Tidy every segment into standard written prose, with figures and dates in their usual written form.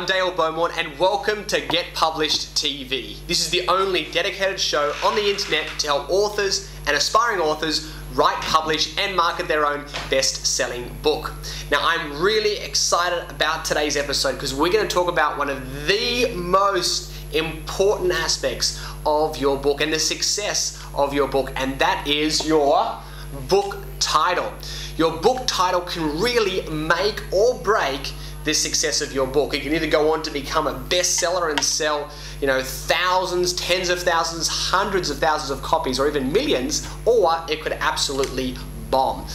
I'm Dale Beaumont and welcome to Get Published TV. This is the only dedicated show on the internet to help authors and aspiring authors write, publish and market their own best-selling book. Now I'm really excited about today's episode because we're going to talk about one of the most important aspects of your book and the success of your book, and that is your book title. Your book title can really make or break the success of your book. It can either go on to become a bestseller and sell, thousands, tens of thousands, hundreds of thousands of copies, or even millions, or it could absolutely bomb.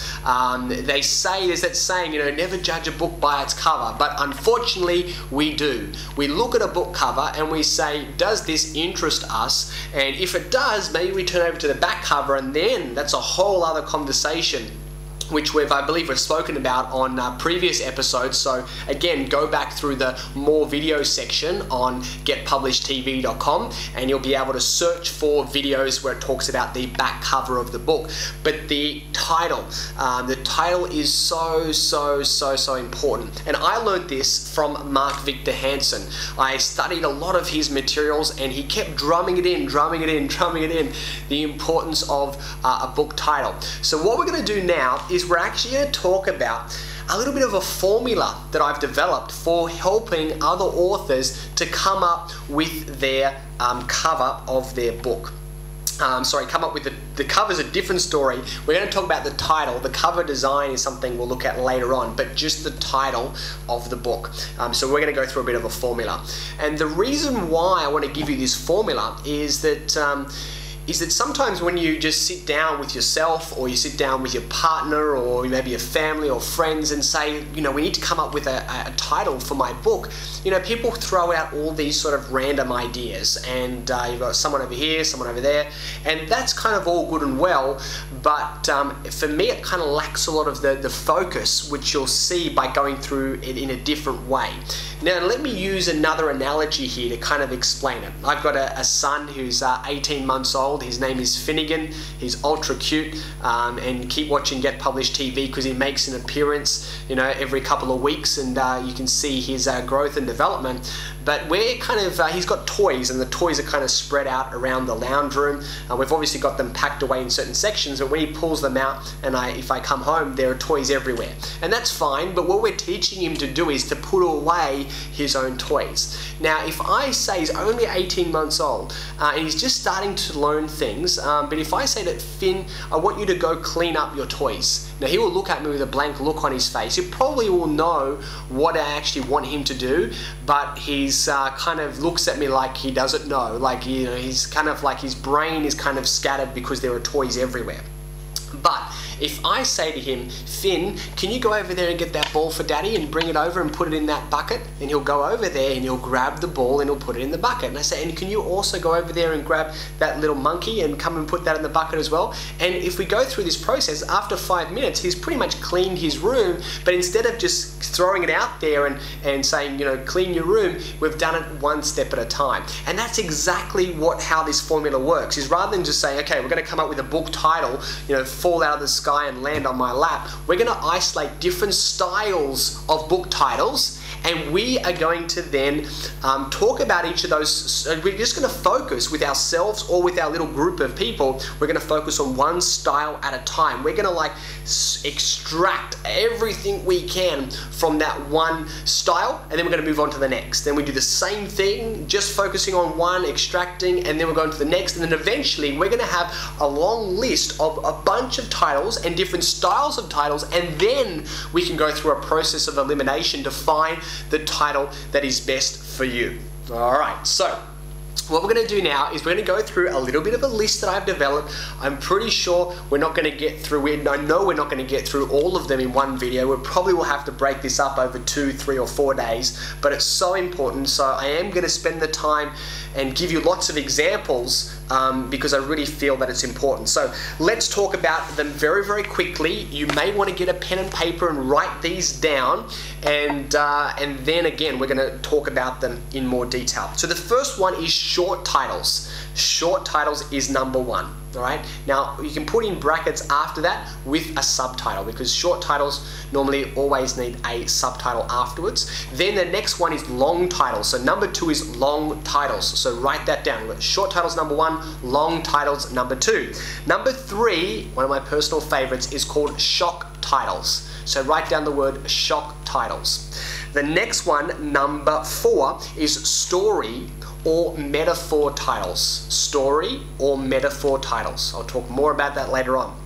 They say, there's that saying, never judge a book by its cover, but unfortunately we do. We look at a book cover and we say, does this interest us? And if it does, maybe we turn over to the back cover, and then that's a whole other conversation, which I believe we've spoken about on previous episodes. So again, go back through the more video section on getpublishedtv.com and you'll be able to search for videos where it talks about the back cover of the book. But the title is so important. And I learned this from Mark Victor Hansen. I studied a lot of his materials and he kept drumming it in, the importance of a book title. So what we're going to do now is we're actually going to talk about a little bit of a formula that I've developed for helping other authors to come up with their cover of their book. Come up with the cover's a different story. We're going to talk about the title. The cover design is something we'll look at later on, but just the title of the book. So we're going to go through a bit of a formula. And the reason why I want to give you this formula is that sometimes when you just sit down with yourself, or you sit down with your partner, or maybe your family or friends, and say, we need to come up with a title for my book, people throw out all these sort of random ideas, and you've got someone over here, someone over there, and that's kind of all good and well, but for me it kind of lacks a lot of the focus, which you'll see by going through it in a different way. Now let me use another analogy here to kind of explain it. I've got a son who's 18 months old. His name is Finnegan. He's ultra cute, and keep watching Get Published TV because he makes an appearance, every couple of weeks, and you can see his growth and development. But we're he's got toys, and the toys are kind of spread out around the lounge room. We've obviously got them packed away in certain sections, but when he pulls them out, and if I come home, there are toys everywhere, and that's fine. But what we're teaching him to do is to put away his own toys. Now, if I say he's only 18 months old and he's just starting to learn things, but if I say that, Finn, I want you to go clean up your toys. Now he will look at me with a blank look on his face. He probably will know what I actually want him to do, but he's kind of looks at me like he doesn't know. Like, he's kind of like his brain is kind of scattered because there are toys everywhere. But if I say to him, Finn, can you go over there and get that ball for Daddy and bring it over and put it in that bucket? And he'll go over there and he'll grab the ball and he'll put it in the bucket. And I say, and can you also go over there and grab that little monkey and come and put that in the bucket as well? And if we go through this process, after 5 minutes, he's pretty much cleaned his room, but instead of just throwing it out there and saying, clean your room, we've done it one step at a time. And that's exactly how this formula works, is rather than just saying, okay, we're going to come up with a book title, fall out of the sky and land on my lap, we're going to isolate different styles of book titles, and we are going to then talk about each of those. We're just going to focus with ourselves or with our little group of people. We're going to focus on one style at a time. We're going to extract everything we can from that one style, and then we're going to move on to the next. Then we do the same thing, just focusing on one, extracting, and then we're going to the next, and then eventually we're going to have a long list of a bunch of titles and different styles of titles, and then we can go through a process of elimination to find the title that is best for you. Alright, so what we're going to do now is we're going to go through a little bit of a list that I've developed. I'm pretty sure we're not going to get through it. I know we're not going to get through all of them in one video. We probably will have to break this up over 2, 3, or 4 days, but it's so important. So I am going to spend the time and give you lots of examples because I really feel that it's important. So let's talk about them very, very quickly. You may want to get a pen and paper and write these down, and then again we're going to talk about them in more detail. So the first one is short titles. Short titles is number one. All right. Now you can put in brackets after that with a subtitle, because short titles normally always need a subtitle afterwards. Then the next one is long titles. So number 2 is long titles. So write that down. We've got short titles number 1, long titles number 2. Number 3, one of my personal favorites, is called shock titles. So write down the word shock titles. The next one, number 4, is story or metaphor titles. Story or metaphor titles. I'll talk more about that later on.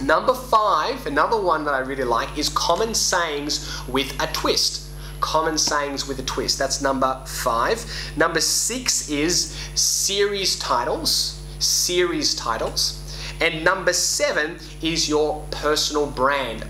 Number 5, another one that I really like, is common sayings with a twist. Common sayings with a twist. That's number 5. Number 6 is series titles. Series titles. And number 7 is your personal brand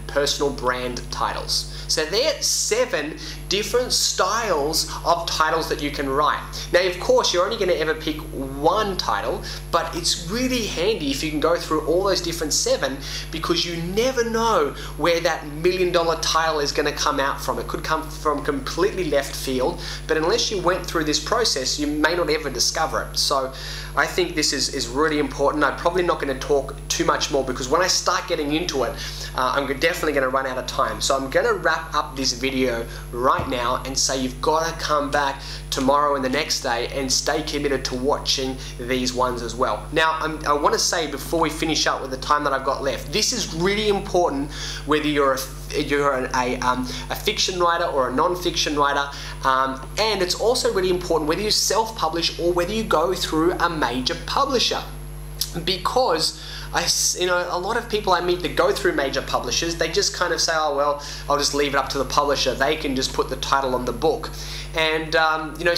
titles. So there are 7 different styles of titles that you can write. Now, of course, you're only going to ever pick one title, but it's really handy if you can go through all those different 7, because you never know where that $1 million title is going to come out from. It could come from completely left field, but unless you went through this process, you may not ever discover it. So I think this is really important. I'm probably not going to talk too much more, because when I start getting into it, I'm definitely going to run out of time. So I'm going to wrap up this video right now and say you've got to come back tomorrow and the next day and stay committed to watching these ones as well. Now, I want to say before we finish up with the time that I've got left, this is really important whether you're a fiction writer or a non-fiction writer, and it's also really important whether you self-publish or whether you go through a major publisher, because a lot of people I meet that go through major publishers, they just kind of say, oh well, I'll just leave it up to the publisher. They can just put the title on the book. And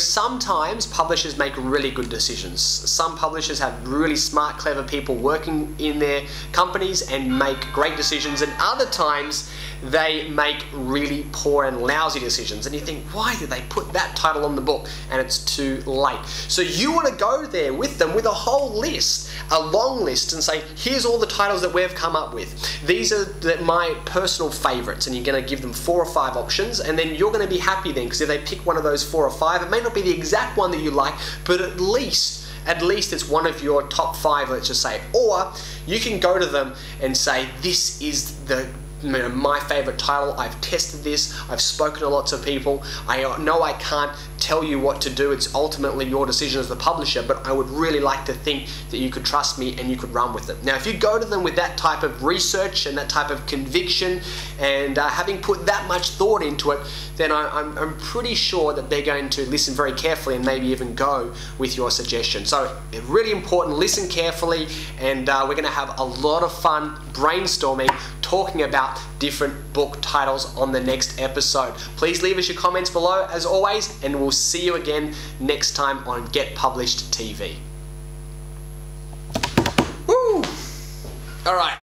sometimes publishers make really good decisions. Some publishers have really smart, clever people working in their companies and make great decisions, and other times they make really poor and lousy decisions. And you think, why did they put that title on the book? And it's too late. So you want to go there with them with a whole list, a long list, and say, here's all the titles that we've come up with. These are my personal favorites, and you're going to give them 4 or 5 options, and then you're going to be happy then, because if they pick one of those 4 or 5, it may not be the exact one that you like, but at least it's one of your top 5, let's just say. Or you can go to them and say, this is my favorite title. I've tested this, I've spoken to lots of people, I know I can't tell you what to do, it's ultimately your decision as the publisher, but I would really like to think that you could trust me and you could run with it. Now, if you go to them with that type of research and that type of conviction, and having put that much thought into it, then I'm pretty sure that they're going to listen very carefully and maybe even go with your suggestion. So really important, listen carefully, and we're going to have a lot of fun brainstorming, talking about different book titles on the next episode. Please leave us your comments below as always, and we'll see you again next time on Get Published TV. Woo! All right.